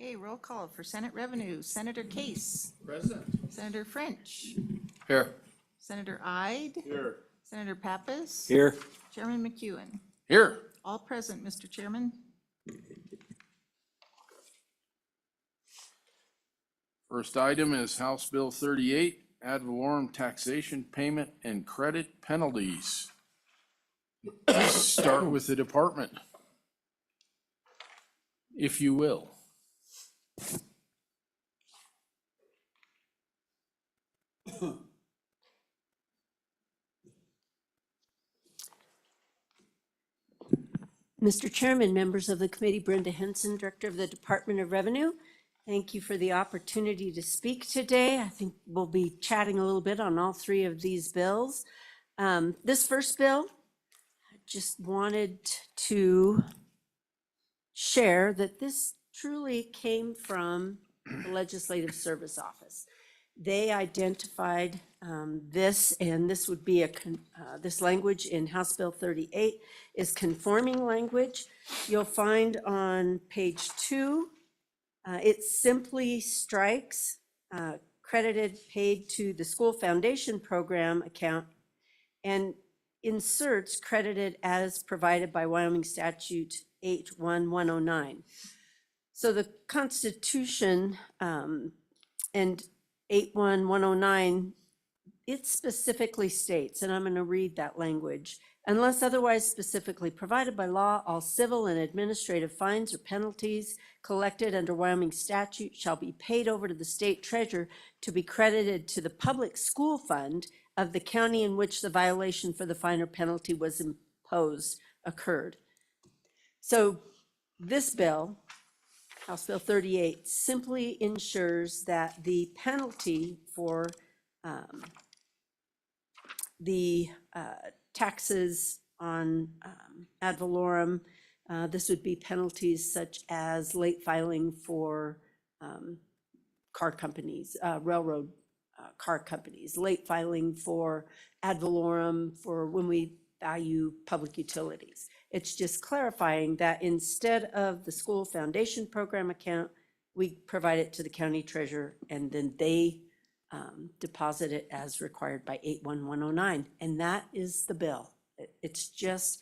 Okay, roll call for Senate Revenue. Senator Case. Present. Senator French. Here. Senator Ide. Here. Senator Pappas. Here. Chairman McEwen. Here. All present, Mr. Chairman. First item is House Bill 38, ad valorem taxation payment and credit penalties. Start with the department, if you will. Mr. Chairman, members of the committee, Brenda Henson, Director of the Department of Revenue. Thank you for the opportunity to speak today. I think we'll be chatting a little bit on all three of these bills. This first bill, I just wanted to share that this truly came from the Legislative Service Office. They identified this, and this would be this language in House Bill 38 is conforming language. You'll find on page 2, it simply strikes credited paid to the school foundation program account and inserts credited as provided by Wyoming Statute 81109. So the Constitution and 81109, it specifically states, and I'm going to read that language, unless otherwise specifically provided by law, all civil and administrative fines or penalties collected under Wyoming statute shall be paid over to the state treasurer to be credited to the public school fund of the county in which the violation for the fine or penalty was imposed occurred. So this bill, House Bill 38, simply ensures that the penalty for the taxes on ad valorem, this would be penalties such as late filing for car companies, railroad car companies, late filing for ad valorem for when we value public utilities. It's just clarifying that instead of the school foundation program account, we provide it to the county treasurer and then they deposit it as required by 81109. And that is the bill. It's just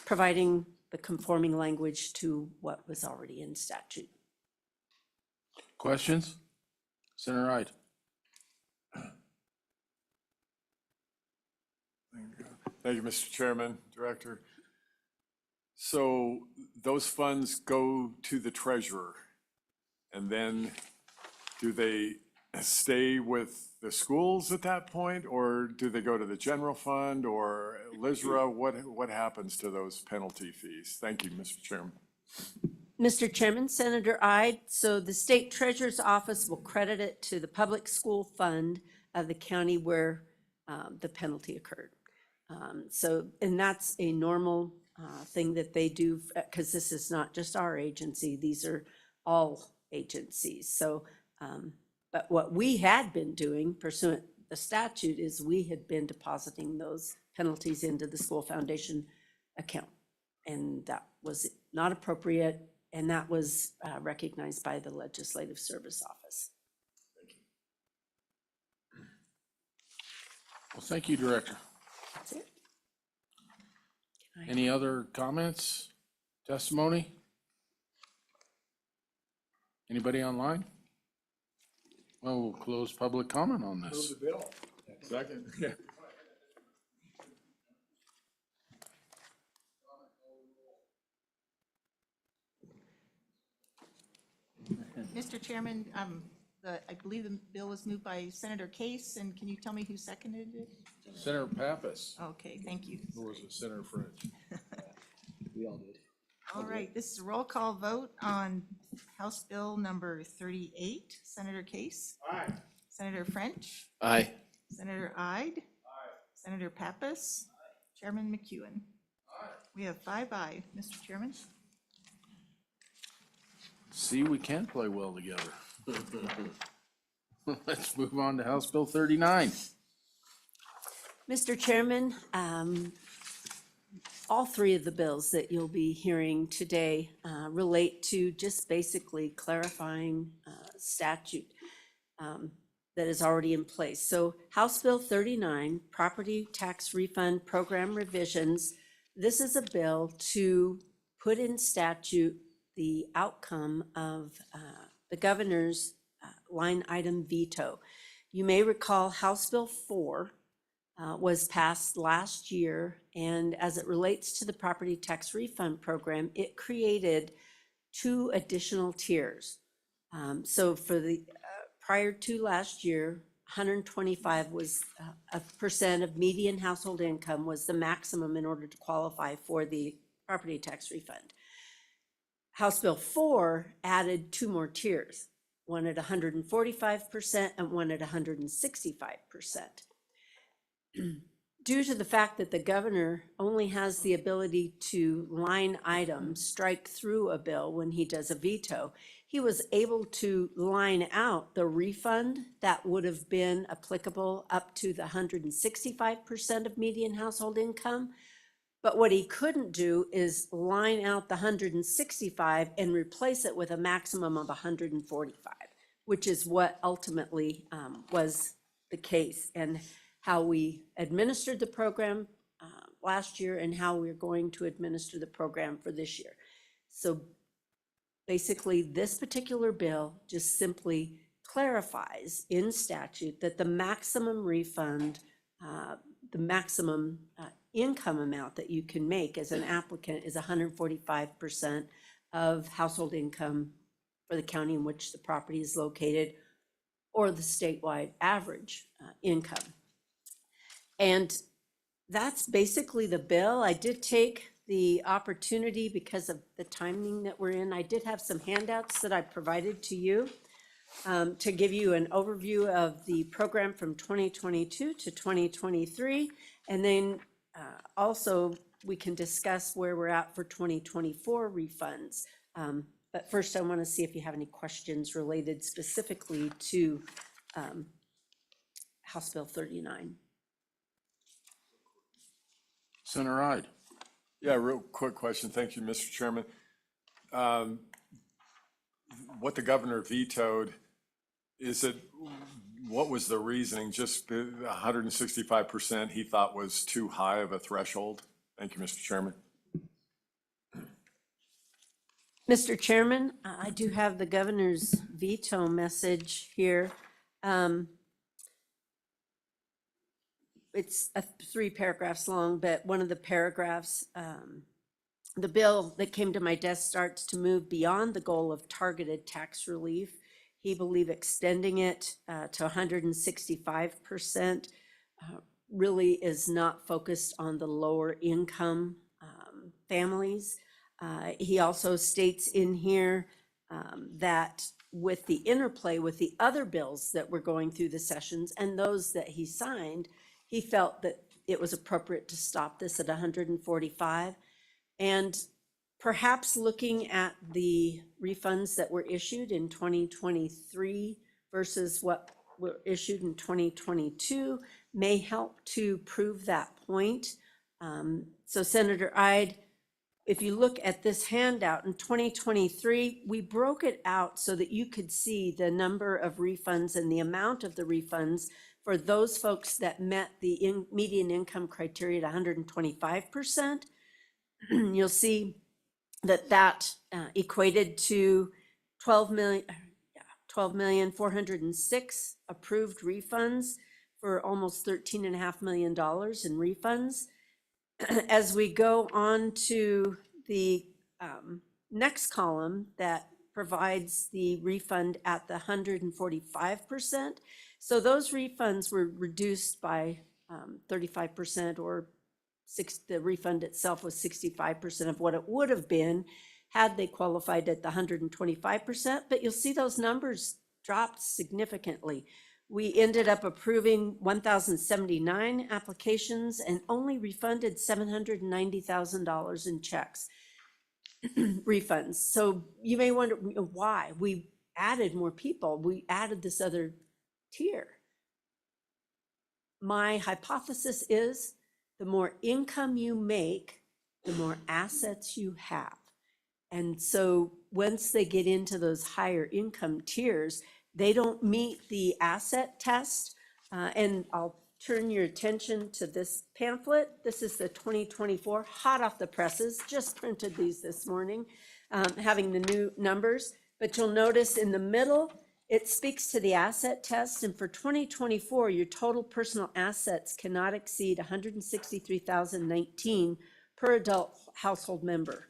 providing the conforming language to what was already in statute. Questions? Senator Ide. Thank you, Mr. Chairman, Director. So those funds go to the treasurer, and then do they stay with the schools at that point, or do they go to the general fund or LISRA? What happens to those penalty fees? Thank you, Mr. Chairman. Mr. Chairman, Senator Ide, so the state treasurer's office will credit it to the public school fund of the county where the penalty occurred. And that's a normal thing that they do, because this is not just our agency, these are all agencies. So, but what we had been doing pursuant the statute is we had been depositing those penalties into the school foundation account. And that was not appropriate, and that was recognized by the Legislative Service Office. Well, thank you, Director. That's it. Any other comments, testimony? Anybody online? Well, we'll close public comment on this. bill. Second. Mr. Chairman, I believe the bill was moved by Senator Case, and can you tell me who seconded it? Senator Pappas, Okay, thank you. or was it Senator French? We all did. All right, this is a roll call vote on House Bill number 38. Senator Case? Aye. Senator French? Aye. Senator Ide? Aye. Senator Pappas? Aye. Chairman McEwen? Aye. We have 5 aye, Mr. Chairman. See, we can play well together. Let's move on to House Bill 39. Mr. Chairman, all three of the bills that you'll be hearing today relate to just basically clarifying statute that is already in place. So House Bill 39, Property Tax Refund Program Revisions, this is a bill to put in statute the outcome of the governor's line item veto. You may recall House Bill 4 was passed last year, and as it relates to the property tax refund program, it created 2 additional tiers. So for the prior to last year, 125 was a percent of median household income was the maximum in order to qualify for the property tax refund. House Bill 4 added 2 more tiers, one at 145% and one at 165%. Due to the fact that the governor only has the ability to line item strike through a bill when he does a veto, he was able to line out the refund that would have been applicable up to the 165% of median household income. But what he couldn't do is line out the 165 and replace it with a maximum of 145, which is what ultimately was the case, and how we administered the program last year and how we're going to administer the program for this year. So basically, this particular bill just simply clarifies in statute that the maximum refund, the maximum income amount that you can make as an applicant is 145% of household income for the county in which the property is located, or the statewide average income. And that's basically the bill. I did take the opportunity, because of the timing that we're in, I did have some handouts that I provided to you to give you an overview of the program from 2022 to 2023. And then also we can discuss where we're at for 2024 refunds. But first, I want to see if you have any questions related specifically to House Bill 39. Senator Ide. Yeah, real quick question. Thank you, Mr. Chairman. What the governor vetoed, what was the reasoning? Just the 165% he thought was too high of a threshold? Thank you, Mr. Chairman. Mr. Chairman, I do have the governor's veto message here. It's 3 paragraphs long, but one of the paragraphs, the bill that came to my desk starts to move beyond the goal of targeted tax relief. He believed extending it to 165% really is not focused on the lower income families. He also states in here that with the interplay with the other bills that were going through the sessions and those that he signed, he felt that it was appropriate to stop this at 145. And perhaps looking at the refunds that were issued in 2023 versus what were issued in 2022 may help to prove that point. So Senator Ide, if you look at this handout in 2023, we broke it out so that you could see the number of refunds and the amount of the refunds for those folks that met the median income criteria at 125%. You'll see that equated to 12,406 approved refunds for almost $13.5 million in refunds. As we go on to the next column that provides the refund at the 145%. So those refunds were reduced by 35%, or the refund itself was 65% of what it would have been had they qualified at the 125%. But you'll see those numbers dropped significantly. We ended up approving 1,079 applications and only refunded $790,000 in checks, refunds. So you may wonder why. We added more people. We added this other tier. My hypothesis is the more income you make, the more assets you have. And so once they get into those higher income tiers, they don't meet the asset test. And I'll turn your attention to this pamphlet. This is the 2024, hot off the presses, just printed these this morning, having the new numbers. But you'll notice in the middle, it speaks to the asset test. And for 2024, your total personal assets cannot exceed 163,019 per adult household member.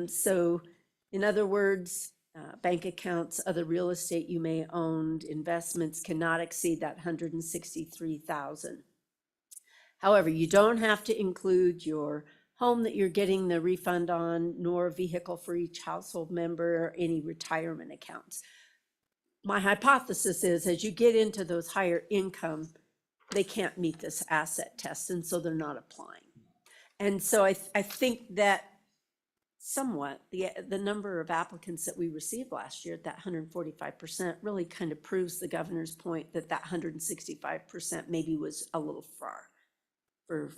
So in other words, bank accounts, other real estate you may own, investments cannot exceed that 163,000. However, you don't have to include your home that you're getting the refund on, nor a vehicle for each household member, or any retirement accounts. My hypothesis is as you get into those higher income, they can't meet this asset test, and so they're not applying. And so I think that somewhat the number of applicants that we received last year at that 145% really kind of proves the governor's point that that 165% maybe was a little far for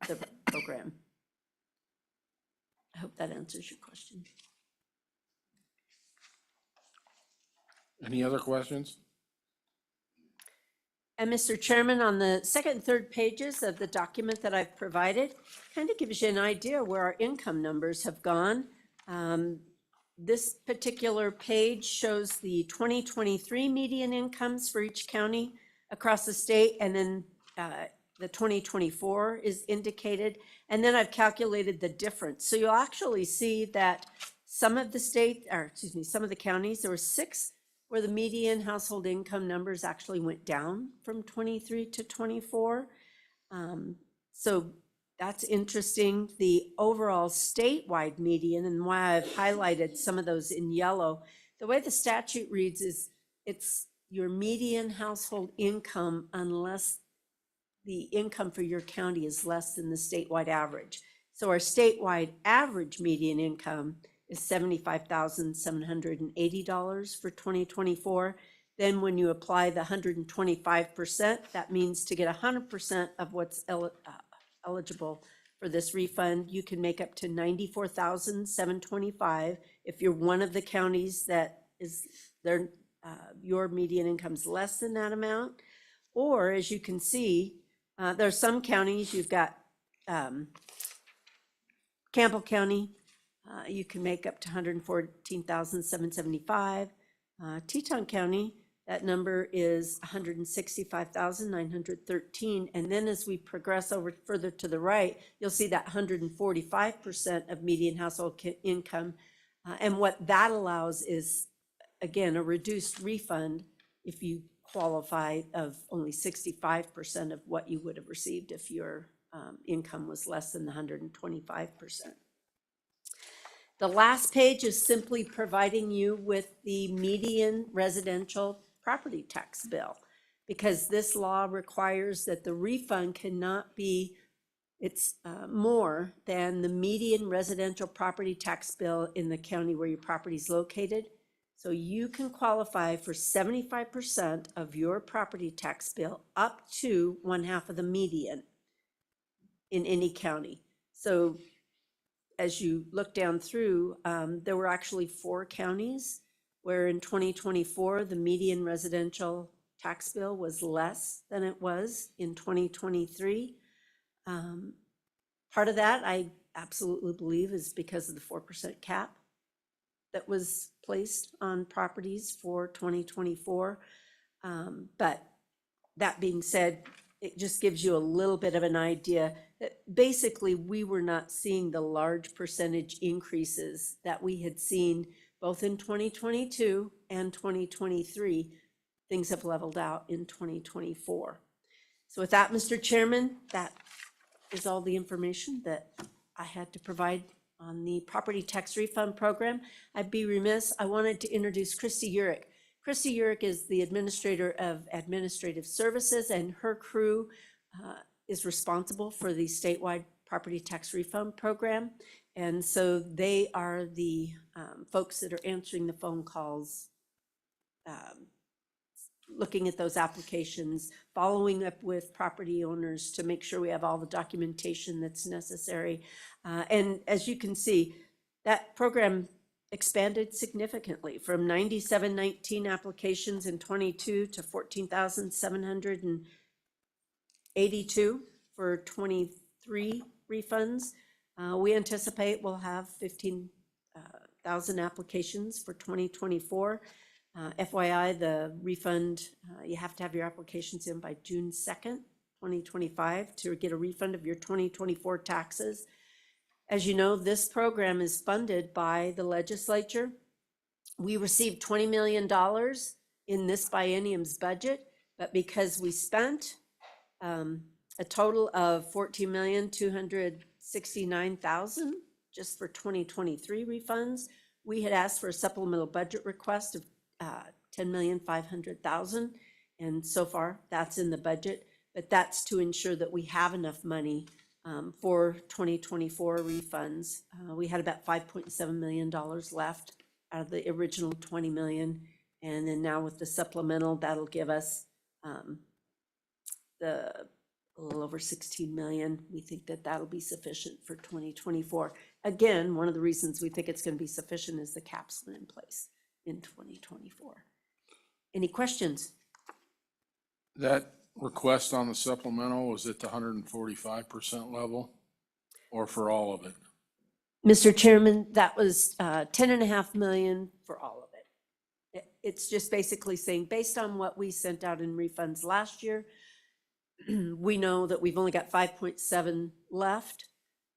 the program. I hope that answers your question. Any other questions? And Mr. Chairman, on the second and third pages of the document that I've provided, kind of gives you an idea where our income numbers have gone. This particular page shows the 2023 median incomes for each county across the state, and then the 2024 is indicated. And then I've calculated the difference. So you'll actually see that some of the some of the counties, there were 6 where the median household income numbers actually went down from 23 to 24. So that's interesting. The overall statewide median, and why I've highlighted some of those in yellow, the way the statute reads is it's your median household income unless the income for your county is less than the statewide average. So our statewide average median income is $75,780 for 2024. Then when you apply the 125%, that means to get 100% of what's eligible for this refund, you can make up to $94,725 if you're one of the counties that is your median income is less than that amount. Or as you can see, there are some counties, you've got Campbell County, you can make up to $114,775. Teton County, that number is $165,913. And then as we progress over further to the right, you'll see that 145% of median household income. And what that allows is, again, a reduced refund if you qualify of only 65% of what you would have received if your income was less than the 125%. The last page is simply providing you with the median residential property tax bill, because this law requires that the refund cannot be, it's more than the median residential property tax bill in the county where your property is located. So you can qualify for 75% of your property tax bill up to 1/2 of the median in any county. So as you look down through, there were actually 4 counties where in 2024, the median residential tax bill was less than it was in 2023. Part of that, I absolutely believe, is because of the 4% cap that was placed on properties for 2024. But that being said, it just gives you a little bit of an idea that basically we were not seeing the large percentage increases that we had seen both in 2022 and 2023. Things have leveled out in 2024. So with that, Mr. Chairman, that is all the information that I had to provide on the property tax refund program. I'd be remiss, I wanted to introduce Christy Urich. Christy Urich is the Administrator of Administrative Services, and her crew is responsible for the statewide property tax refund program. And so they are the folks that are answering the phone calls looking at those applications, following up with property owners to make sure we have all the documentation that's necessary. And as you can see, that program expanded significantly from 9719 applications in 22 to 14,782 for 23 refunds. We anticipate we'll have 15,000 applications for 2024. FYI, the refund, you have to have your applications in by June 2nd, 2025 to get a refund of your 2024 taxes. As you know, this program is funded by the legislature. We received $20 million in this biennium's budget, but because we spent a total of $14,269,000 just for 2023 refunds, we had asked for a supplemental budget request of $10,500,000, and so far that's in the budget, but that's to ensure that we have enough money for 2024 refunds. We had about $5.7 million left out of the original 20 million, and then now with the supplemental, that'll give us a little over 16 million. We think that that'll be sufficient for 2024. Again, one of the reasons we think it's going to be sufficient is the caps are in place in 2024. Any questions? That request on the supplemental, was it the 145% level or for all of it? Mr. Chairman, that was 10.5 million for all of it. It's just basically saying, based on what we sent out in refunds last year, we know that we've only got 5.7 left.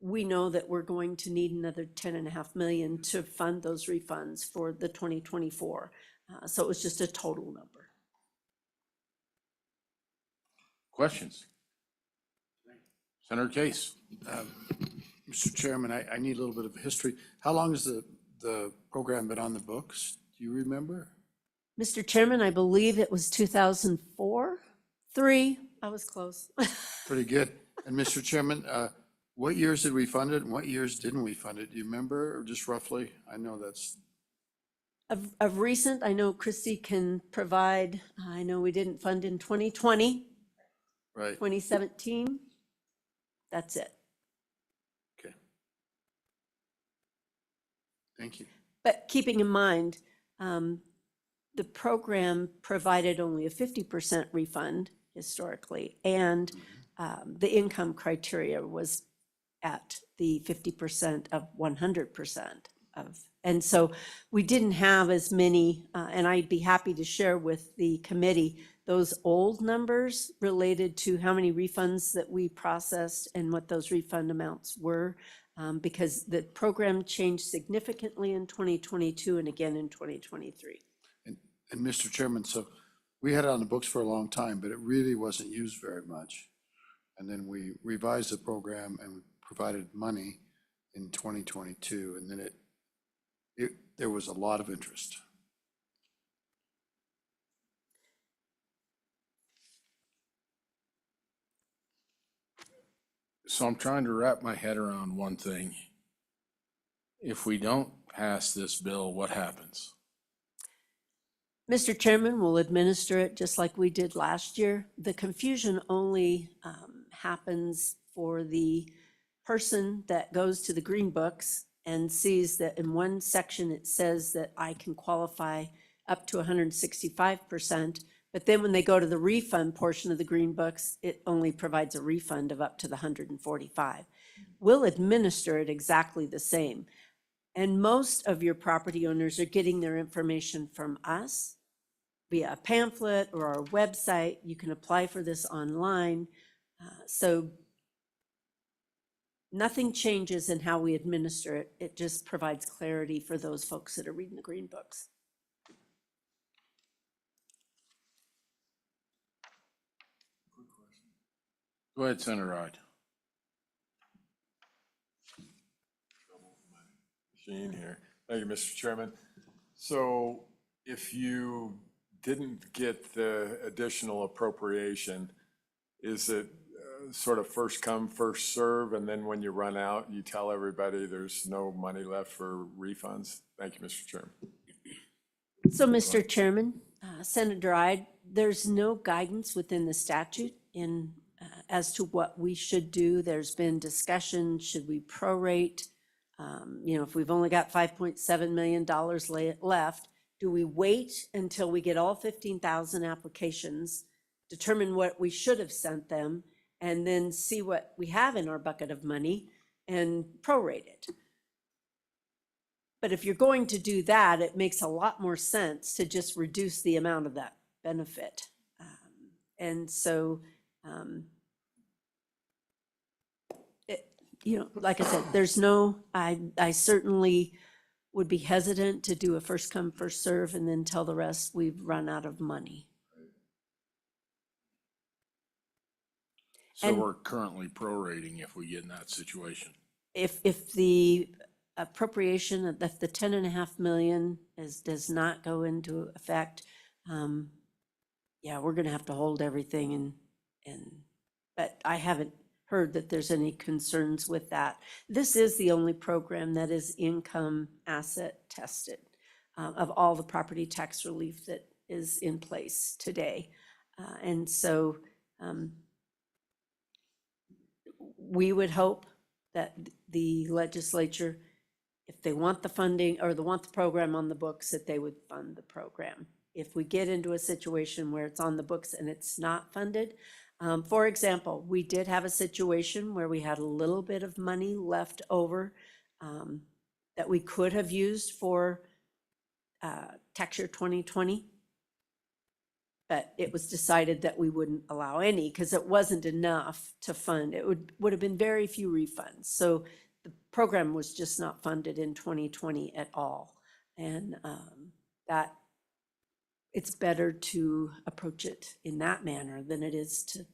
We know that we're going to need another 10.5 million to fund those refunds for the 2024. So it was just a total number. Questions? Senator Case. Mr. Chairman, I need a little bit of history. How long has the program been on the books? Do you remember? Mr. Chairman, I believe it was 2004, 3. I was close. Pretty good. And Mr. Chairman, what years did we fund it and what years didn't we fund it? Do you remember, or just roughly? I know that's. Of recent, I know Christy can provide, I know we didn't fund in 2020, Right. 2017. That's it. Okay. Thank you. But keeping in mind, the program provided only a 50% refund historically, and the income criteria was at the 50% of 100% of. And so we didn't have as many, and I'd be happy to share with the committee those old numbers related to how many refunds that we processed and what those refund amounts were, because the program changed significantly in 2022 and again in 2023. And Mr. Chairman, so we had it on the books for a long time, but it really wasn't used very much. And then we revised the program and provided money in 2022, and then there was a lot of interest. So I'm trying to wrap my head around one thing. If we don't pass this bill, what happens? Mr. Chairman, we'll administer it just like we did last year. The confusion only happens for the person that goes to the Green Books and sees that in one section it says that I can qualify up to 165%, but then when they go to the refund portion of the Green Books, it only provides a refund of up to the 145. We'll administer it exactly the same. And most of your property owners are getting their information from us via a pamphlet or our website. You can apply for this online. So nothing changes in how we administer it. It just provides clarity for those folks that are reading the Green Books. Go ahead, Senator Ide. Machine here. Thank you, Mr. Chairman. So if you didn't get the additional appropriation, is it sort of first come, first serve, and then when you run out, you tell everybody there's no money left for refunds? Thank you, Mr. Chairman. So, Mr. Chairman, Senator Ide, There's no guidance within the statute as to what we should do. There's been discussion, should we prorate? If we've only got $5.7 million left, do we wait until we get all 15,000 applications, determine what we should have sent them, and then see what we have in our bucket of money and prorate it? But if you're going to do that, it makes a lot more sense to just reduce the amount of that benefit. And so, like I said, I certainly would be hesitant to do a first come, first serve and then tell the rest we've run out of money. So And- we're currently prorating if we get in that situation. If the appropriation, if the 10.5 million does not go into effect, we're gonna have to hold everything but I haven't heard that there's any concerns with that. This is the only program that is income asset tested of all the property tax relief that is in place today. And so we would hope that the legislature, if they want the funding or they want the program on the books, that they would fund the program. If we get into a situation where it's on the books and it's not funded, for example, we did have a situation where we had a little bit of money left over that we could have used for tax year 2020. But it was decided that we wouldn't allow any because it wasn't enough to fund. It would have been very few refunds. So the program was just not funded in 2020 at all. And that it's better to approach it in that manner than it is to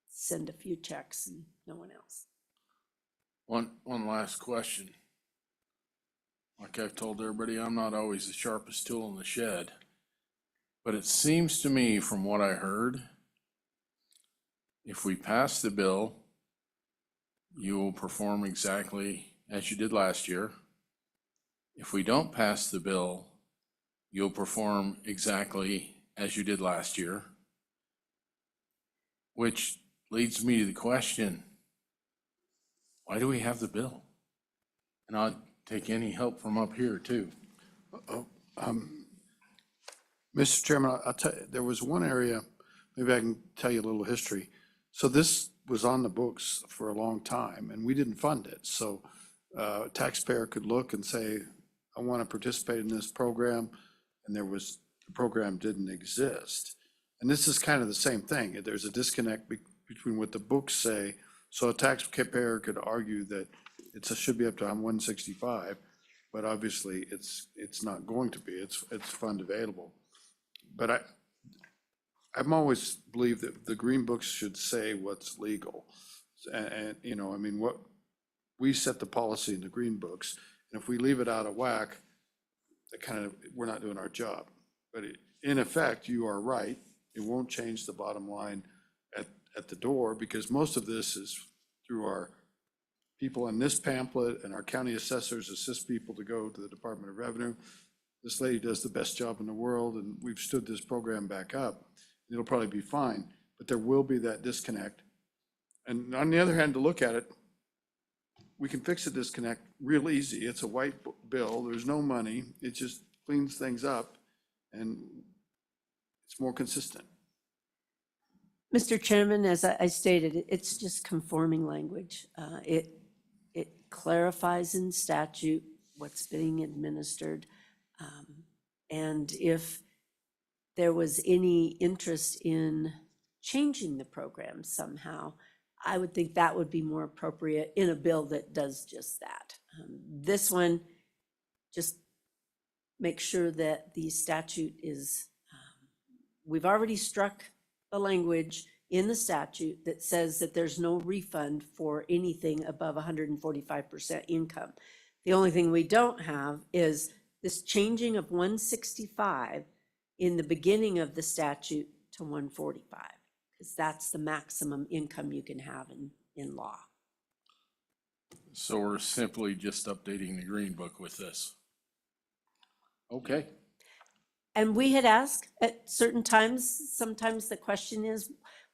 send a few checks and no one else. One last question. Like I've told everybody, I'm not always the sharpest tool in the shed. But it seems to me from what I heard, if we pass the bill, you will perform exactly as you did last year. If we don't pass the bill, you'll perform exactly as you did last year. Which leads me to the question, why do we have the bill? And I'll take any help from up here too. Mr. Chairman, I'll tell you, there was one area, maybe I can tell you a little history. So this was on the books for a long time and we didn't fund it. So a taxpayer could look and say, I want to participate in this program. And the program didn't exist. And this is kind of the same thing. There's a disconnect between what the books say. So a taxpayer could argue that it should be up to 165, but obviously it's not going to be. It's fund available. But I'm always believed that the green books should say what's legal. And what we set the policy in the green books, and if we leave it out of whack, we're not doing our job. But in effect, you are right. It won't change the bottom line at the door because most of this is through our people in this pamphlet and our county assessors assist people to go to the Department of Revenue. This lady does the best job in the world and we've stood this program back up. It'll probably be fine, but there will be that disconnect. And on the other hand, to look at it, we can fix the disconnect real easy. It's a white bill. There's no money. It just cleans things up and it's more consistent. Mr. Chairman, as I stated, it's just conforming language. It clarifies in statute what's being administered. And if there was any interest in changing the program somehow, I would think that would be more appropriate in a bill that does just that. This one, just make sure that the statute is, we've already struck the language in the statute that says that there's no refund for anything above 145% income. The only thing we don't have is this changing of 165 in the beginning of the statute to 145, because that's the maximum income you can have in law. So we're simply just updating the green book with this. Okay. And we had asked at certain times, sometimes the question is,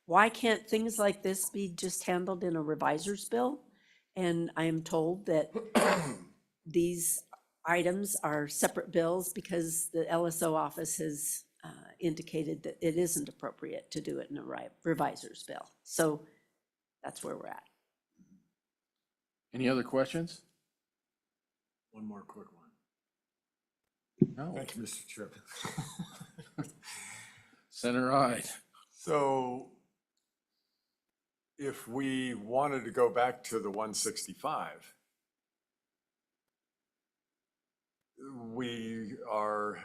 why can't things like this be just handled in a reviser's bill? And I am told that these items are separate bills because the LSO office has indicated that it isn't appropriate to do it in a reviser's bill. So that's where we're at. Any other questions? One more quick one. No. Thank you, Mr. Chairman. Senator Ide. So if we wanted to go back to the 165, we are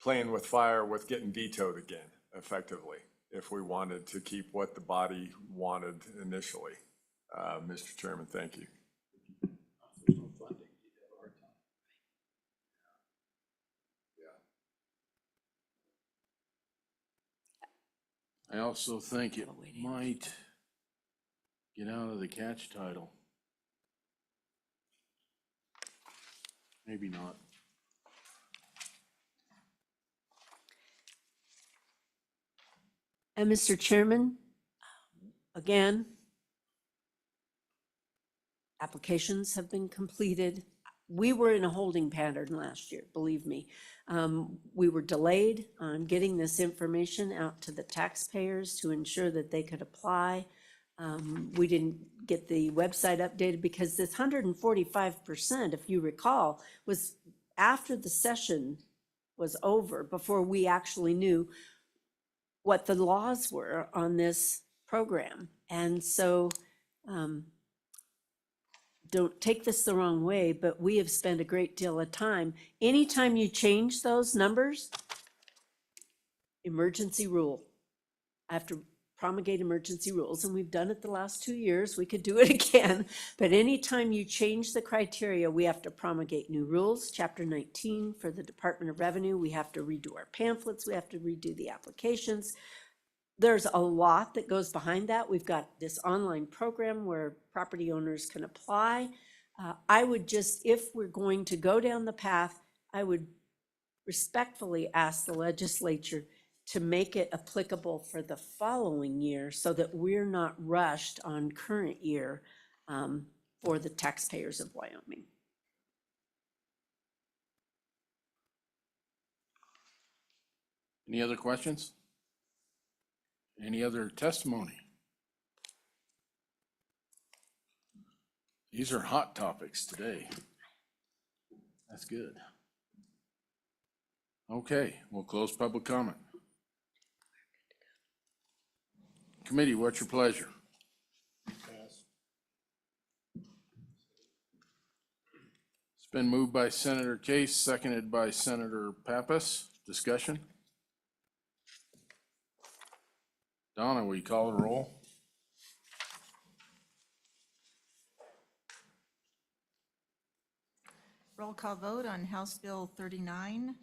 playing with fire with getting vetoed again, effectively, if we wanted to keep what the body wanted initially. Mr. Chairman, thank you. I also think it might get out of the catch title. Maybe not. And Mr. Chairman, again, applications have been completed. We were in a holding pattern last year, believe me. We were delayed on getting this information out to the taxpayers to ensure that they could apply. We didn't get the website updated because this 145%, if you recall, was after the session was over, before we actually knew what the laws were on this program. And so, don't take this the wrong way, but we have spent a great deal of time. Anytime you change those numbers, emergency rule. I have to promulgate emergency rules, and we've done it the last 2 years. We could do it again. But anytime you change the criteria, we have to promulgate new rules. Chapter 19 for the Department of Revenue, we have to redo our pamphlets, we have to redo the applications. There's a lot that goes behind that. We've got this online program where property owners can apply. I would just, if we're going to go down the path, I would respectfully ask the legislature to make it applicable for the following year so that we're not rushed on current year for the taxpayers of Wyoming. Any other questions? Any other testimony? These are hot topics today. That's good. Okay, we'll close public comment. Committee, what's your pleasure? It's been moved by Senator Case, seconded by Senator Pappas. Discussion? Donna, will you call the roll? Roll call vote on House Bill 39.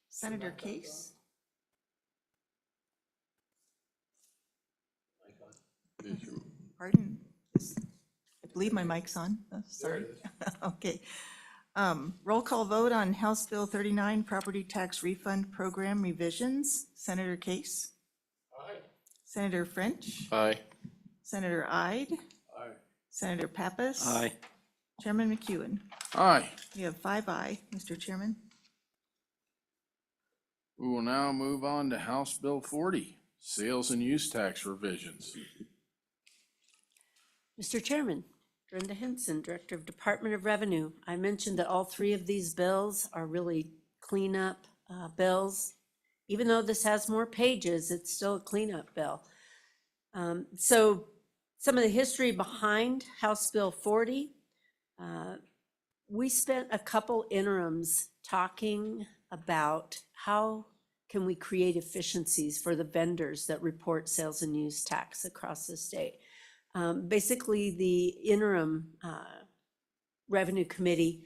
Senator Case? Pardon? I believe my mic's on. Oh, sorry. Okay. Roll call vote on House Bill 39, Property Tax Refund Program Revisions. Senator Case? Aye. Senator French? Aye. Senator Ide? Aye. Senator Pappas? Aye. Chairman McEwen? Aye. We have 5 aye, Mr. Chairman. We will now move on to House Bill 40, Sales and Use Tax Revisions. Mr. Chairman, Brenda Henson, Director of Department of Revenue. I mentioned that all 3 of these bills are really cleanup bills. Even though this has more pages, it's still a cleanup bill. So some of the history behind House Bill 40, we spent a couple interims talking about how can we create efficiencies for the vendors that report sales and use tax across the state. Basically, the interim revenue committee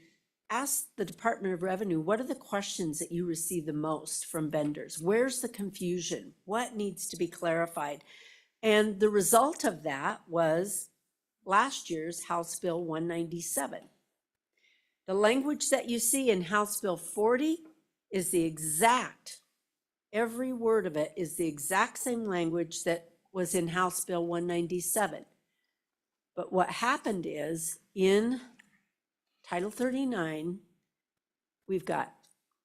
asked the Department of Revenue, what are the questions that you receive the most from vendors? Where's the confusion? What needs to be clarified? And the result of that was last year's House Bill 197. The language that you see in House Bill 40 is the exact Every word of it is the exact same language that was in House Bill 197. But what happened is in Title 39, we've got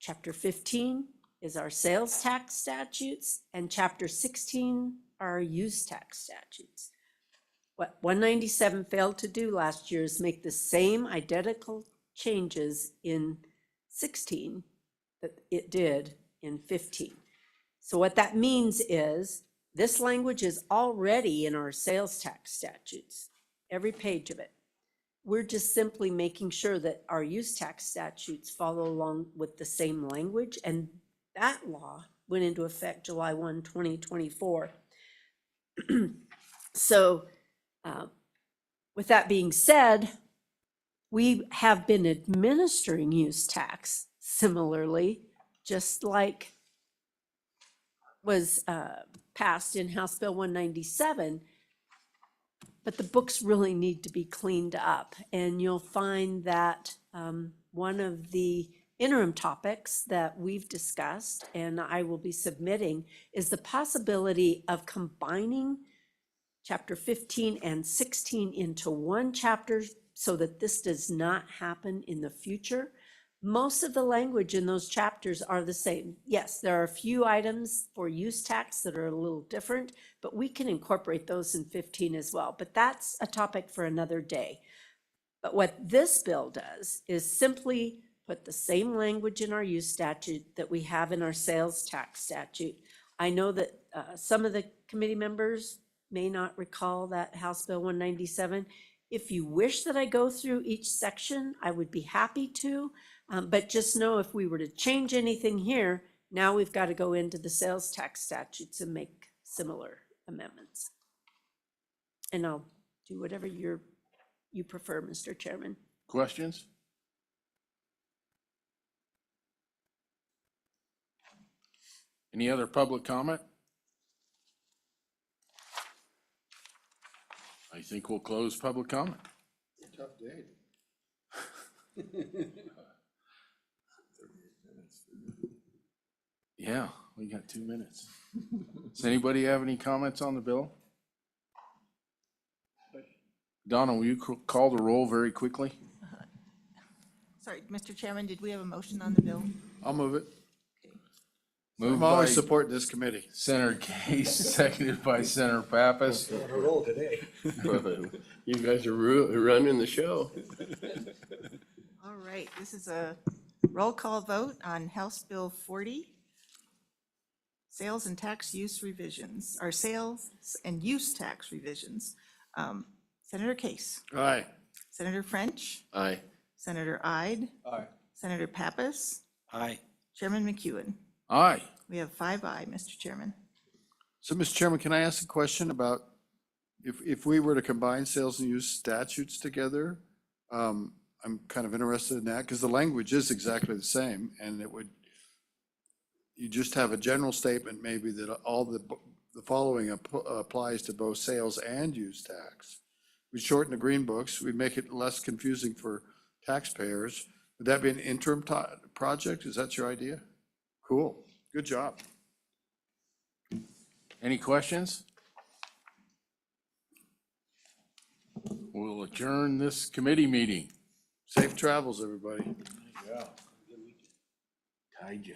Chapter 15 is our sales tax statutes, and Chapter 16 are our use tax statutes. What 197 failed to do last year is make the same identical changes in 16 that it did in 15. So what that means is this language is already in our sales tax statutes, every page of it. We're just simply making sure that our use tax statutes follow along with the same language, and that law went into effect July 1, 2024. So with that being said, we have been administering use tax similarly, just like was passed in House Bill 197. But the books really need to be cleaned up. And you'll find that one of the interim topics that we've discussed and I will be submitting is the possibility of combining Chapter 15 and 16 into one chapter so that this does not happen in the future. Most of the language in those chapters are the same. Yes, there are a few items for use tax that are a little different, but we can incorporate those in 15 as well. But that's a topic for another day. But what this bill does is simply put the same language in our use statute that we have in our sales tax statute. I know that some of the committee members may not recall that House Bill 197. If you wish that I go through each section, I would be happy to. But just know if we were to change anything here, now we've got to go into the sales tax statutes and make similar amendments. And I'll do whatever you prefer, Mr. Chairman. Questions? Any other public comment? I think we'll close public comment. Tough day. Yeah, we got 2 minutes. Does anybody have any comments on the bill? Donna, will you call the roll very quickly? Sorry, Mr. Chairman, did we have a motion on the bill? I'll move it. Moved I'm by always supporting this committee. Senator Case, seconded by Senator Pappas. On a roll today. You guys are running the show. All right, this is a roll call vote on House Bill 40, sales and tax use revisions, or sales and use tax revisions. Senator Case, Aye. Senator French, Aye. Senator Ide, Aye. Senator Pappas, Aye. Chairman McEwen. Aye. We have 5 ayes, Mr. Chairman. So, Mr. Chairman, can I ask a question about if we were to combine sales and use statutes together? I'm kind of interested in that because the language is exactly the same and it would, you just have a general statement maybe that all the following applies to both sales and use tax. We shorten the green books, we make it less confusing for taxpayers. Would that be an interim project? Is that your idea? Cool, good job. Any questions? We'll adjourn this committee meeting. Safe travels, everybody. Tied you.